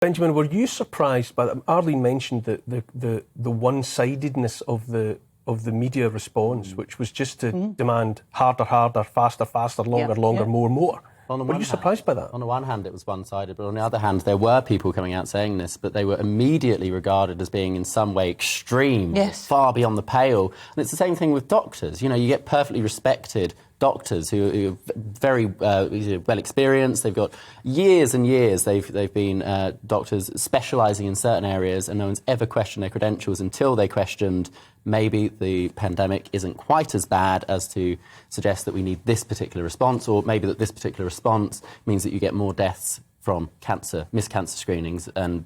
Benjamin, were you surprised by that? Arlene mentioned the one-sidedness of the media response, which was just to demand harder, harder, faster, faster, longer, longer, more, more. Were you surprised by that? On the one hand, it was one-sided, but on the other hand, there were people coming out saying this, but they were immediately regarded as being in some way extreme, far beyond the pale. And it's the same thing with doctors. You know, you get perfectly respected doctors who are very well experienced. They've got years and years. They've been doctors specialising in certain areas, and no one's ever questioned their credentials until they questioned maybe the pandemic isn't quite as bad as to suggest that we need this particular response, or maybe that this particular response means that you get more deaths from cancer, missed cancer screenings, and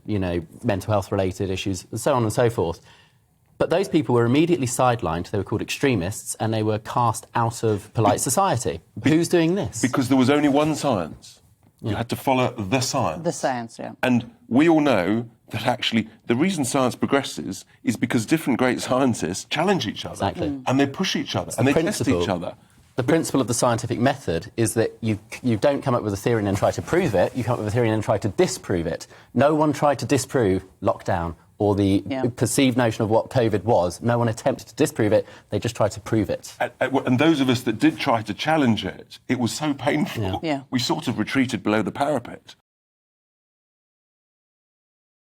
mental health related issues, and so on and so forth. But those people were immediately sidelined. They were called extremists, and they were cast out of polite society. Who's doing this? Because there was only one science. You had to follow the science. The science, yeah. And we all know that actually the reason science progresses is because different great scientists challenge each other. Exactly. And they push each other, and they test each other. The principle of the scientific method is that you don't come up with a theory and then try to prove it. You come up with a theory and then try to disprove it. No one tried to disprove lockdown or the perceived notion of what COVID was. No one attempted to disprove it. They just tried to prove it. And those of us that did try to challenge it, it was so painful. Yeah. We sort of retreated below the parapet.